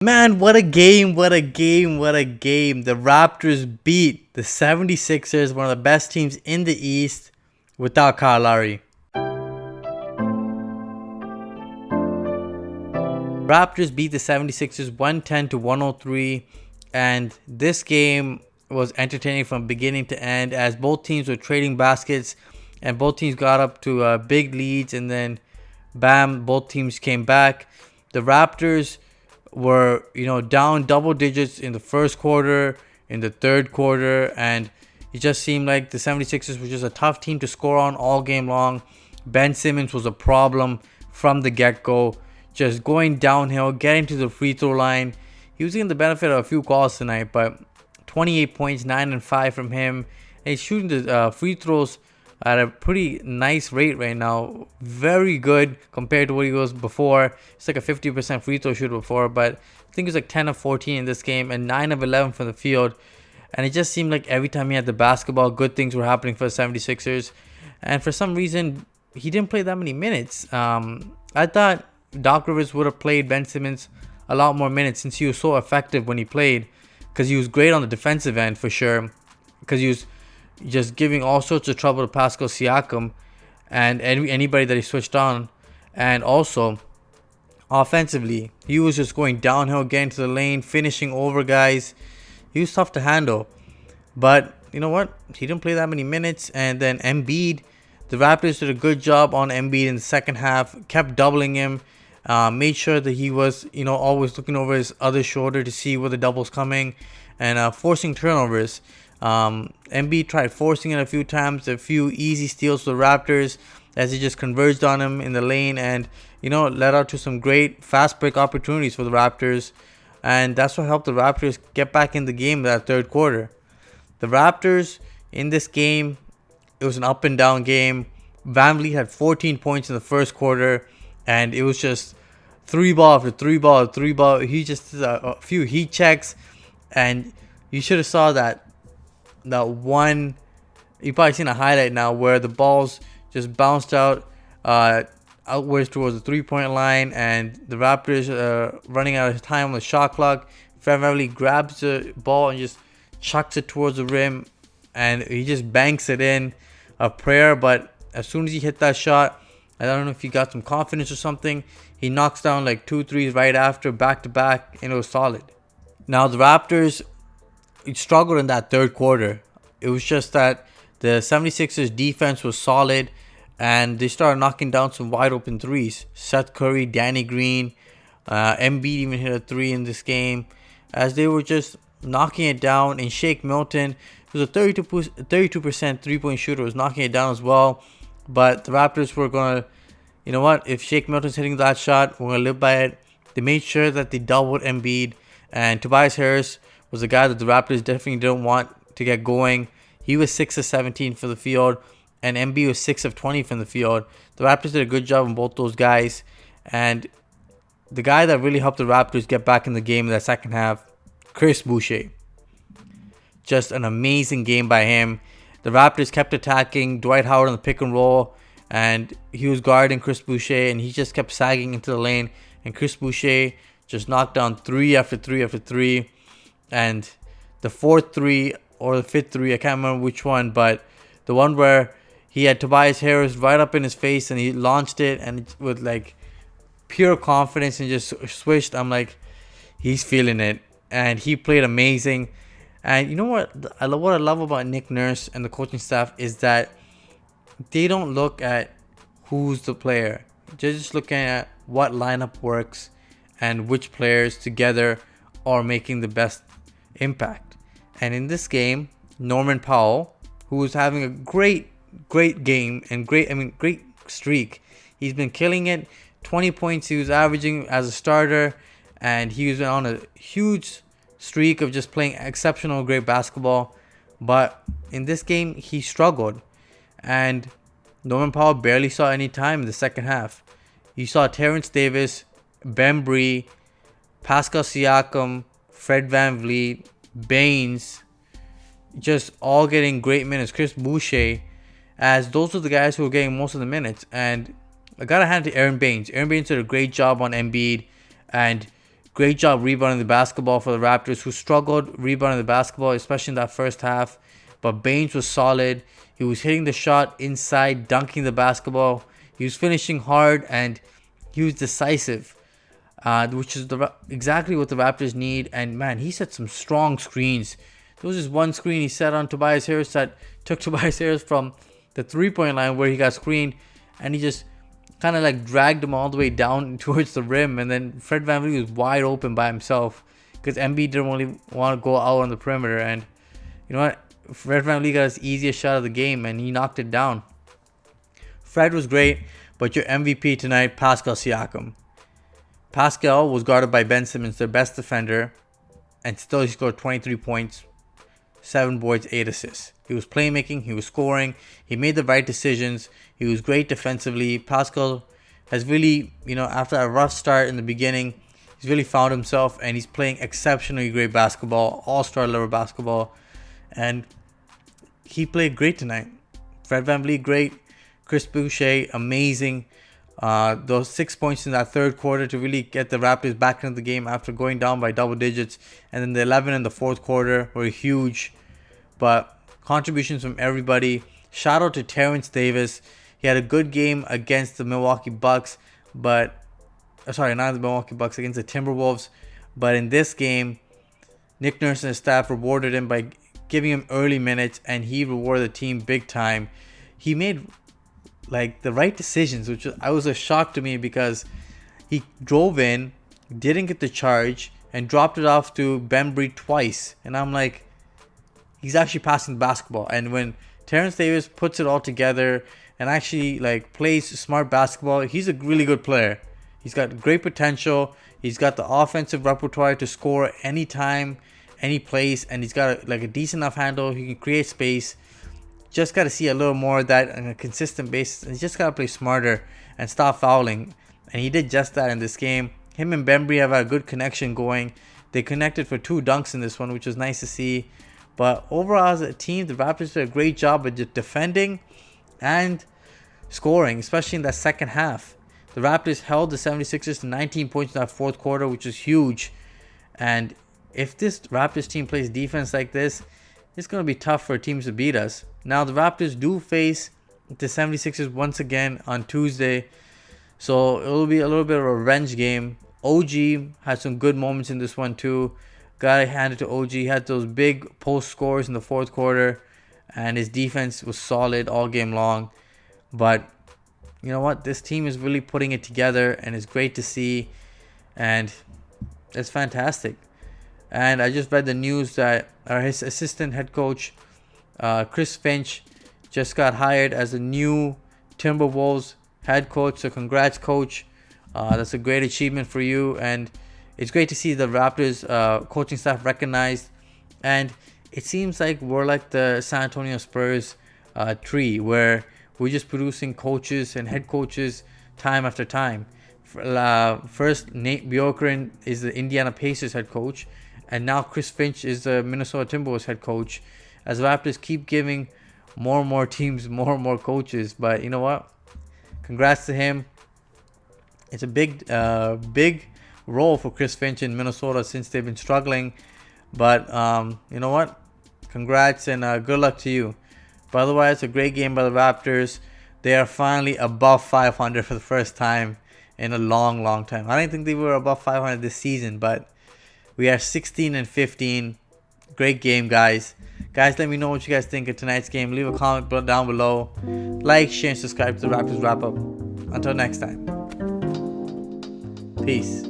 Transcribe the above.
Man, what a game, what a game, what a game. The Raptors beat the 76ers, one of the best teams in the East, without Kyle Lowry. Raptors beat the 76ers 110 to 103, and this game was entertaining from beginning to end as both teams were trading baskets and both teams got up to big leads, and then bam, both teams came back. The Raptors were, down double digits in the first quarter, in the third quarter, and it just seemed like the 76ers were just a tough team to score on all game long. Ben Simmons was a problem from the get-go, just going downhill, getting to the free throw line. He was getting the benefit of a few calls tonight, but 28 points, 9 and 5 from him. And he's shooting the free throws at a pretty nice rate right now. Very good compared to what he was before. It's like a 50% free throw shooter before, but I think it was like 10 of 14 in this game and 9 of 11 from the field. And it just seemed like every time he had the basketball, good things were happening for the 76ers. And for some reason, he didn't play that many minutes. I thought Doc Rivers would have played Ben Simmons a lot more minutes since he was so effective when he played, because he was great on the defensive end for sure, because he was just giving all sorts of trouble to Pascal Siakam and anybody that he switched on. And also, offensively, he was just going downhill, getting to the lane, finishing over guys. He was tough to handle. But you know what? He didn't play that many minutes. And then Embiid, the Raptors did a good job on Embiid in the second half, kept doubling him, made sure that he was, always looking over his other shoulder to see where the double's coming, and forcing turnovers. Embiid tried forcing it a few times, a few easy steals for the Raptors as he just converged on him in the lane, and led out to some great fast break opportunities for the Raptors, and that's what helped the Raptors get back in the game in that third quarter. The Raptors in this game, it was an up and down game. VanVleet had 14 points in the first quarter, and it was just three ball after three ball after three ball. He just did a few heat checks, and you should have saw that one. You probably seen a highlight now where the balls just bounced outwards towards the 3-point line, and the Raptors running out of time on the shot clock. VanVleet grabs the ball and just chucks it towards the rim, and he just banks it in. A prayer, but as soon as he hit that shot, I don't know if he got some confidence or something, he knocks down like 2 threes right after, back to back, and it was solid. Now the Raptors struggled in that third quarter. It was just that the 76ers defense was solid, and they started knocking down some wide open threes. Seth Curry, Danny Green, Embiid even hit a 3 in this game, as they were just knocking it down. And Shake Milton, who's a 32% three-point shooter, was knocking it down as well. But the Raptors were going to, if Shake Milton's hitting that shot, we're going to live by it. They made sure that they doubled Embiid, and Tobias Harris was a guy that the Raptors definitely didn't want to get going. He was 6 of 17 for the field, and Embiid was 6 of 20 from the field. The Raptors did a good job on both those guys, and the guy that really helped the Raptors get back in the game in that second half, Chris Boucher. Just an amazing game by him. The Raptors kept attacking Dwight Howard on the pick and roll, and he was guarding Chris Boucher, and he just kept sagging into the lane, and Chris Boucher just knocked down 3 after 3 after 3. And the fourth 3 or the fifth 3, I can't remember which one, but the one where he had Tobias Harris right up in his face and he launched it, and with like pure confidence and just swished. I'm like, he's feeling it, and he played amazing. And you know what I love about Nick Nurse and the coaching staff is that they don't look at who's the player. They're just looking at what lineup works and which players together are making the best impact. And in this game, Norman Powell, who was having a great game and great streak. He's been killing it. 20 points he was averaging as a starter, and he was on a huge streak of just playing exceptional great basketball. But in this game, he struggled, and Norman Powell barely saw any time in the second half. You saw Terrence Davis, Ben Bree, Pascal Siakam, Fred VanVleet, Baines, just all getting great minutes. Chris Boucher, as those are the guys who were getting most of the minutes. And I gotta hand it to Aaron Baines. Aaron Baines did a great job on Embiid, and Great job rebounding the basketball for the Raptors, who struggled rebounding the basketball, especially in that first half. But Baines was solid. He was hitting the shot inside, dunking the basketball. He was finishing hard, and he was decisive, which is exactly what the Raptors need. And, man, he set some strong screens. There was this one screen he set on Tobias Harris that took Tobias Harris from the three-point line where he got screened, and he just kind of like dragged him all the way down towards the rim. And then Fred VanVleet was wide open by himself because Embiid didn't really want to go out on the perimeter. And you know what? Fred VanVleet got his easiest shot of the game, and he knocked it down. Fred was great, but your MVP tonight, Pascal Siakam. Pascal was guarded by Ben Simmons, their best defender, and still he scored 23 points, 7 boards, 8 assists. He was playmaking, he was scoring, he made the right decisions, he was great defensively. Pascal has really, after a rough start in the beginning, he's really found himself, and he's playing exceptionally great basketball, all-star level basketball, and he played great tonight. Fred VanVleet, great. Chris Boucher, amazing. Those 6 points in that third quarter to really get the Raptors back into the game after going down by double digits. And then the 11 in the fourth quarter were huge. But contributions from everybody. Shout out to Terrence Davis. He had a good game against the Milwaukee Bucks. Not the Milwaukee Bucks, against the Timberwolves. But in this game, Nick Nurse and his staff rewarded him by giving him early minutes, and he rewarded the team big time. He made the right decisions, which was a shock to me because he drove in, didn't get the charge, and dropped it off to Bembry twice. And I'm like, he's actually passing the basketball. And when Terrence Davis puts it all together and actually plays smart basketball, he's a really good player. He's got great potential. He's got the offensive repertoire to score anytime, any place, and he's got a decent enough handle. He can create space. Just got to see a little more of that on a consistent basis. And he's just got to play smarter and stop fouling. And he did just that in this game. Him and Bembry have a good connection going. They connected for 2 dunks in this one, which was nice to see. But overall, as a team, the Raptors did a great job of just defending and scoring, especially in that second half. The Raptors held the 76ers to 19 points in that fourth quarter, which is huge. And if this Raptors team plays defense like this, it's going to be tough for teams to beat us. Now, the Raptors do face the 76ers once again on Tuesday. So, it'll be a little bit of a revenge game. OG had some good moments in this one too. Gotta hand it to OG. He had those big post scores in the fourth quarter. And his defense was solid all game long. But, you know what? This team is really putting it together. And it's great to see. And it's fantastic. And I just read the news that his assistant head coach, Chris Finch, just got hired as the new Timberwolves head coach. So congrats, coach. That's a great achievement for you. And it's great to see the Raptors coaching staff recognized. And it seems like we're like the San Antonio Spurs tree, where we're just producing coaches and head coaches time after time. First, Nate Bjorkgren is the Indiana Pacers head coach. And now Chris Finch is the Minnesota Timberwolves head coach. As the Raptors keep giving more and more teams more and more coaches. But you know what? Congrats to him. It's a big role for Chris Finch in Minnesota since they've been struggling. But you know what? Congrats and good luck to you. By the way, it's a great game by the Raptors. They are finally above 500 for the first time in a long, long time. I don't think they were above 500 this season, but we are 16-15. Great game, guys. Guys, let me know what you guys think of tonight's game. Leave a comment down below. Like, share, and subscribe to the Raptors Wrap Up. Until next time. Peace.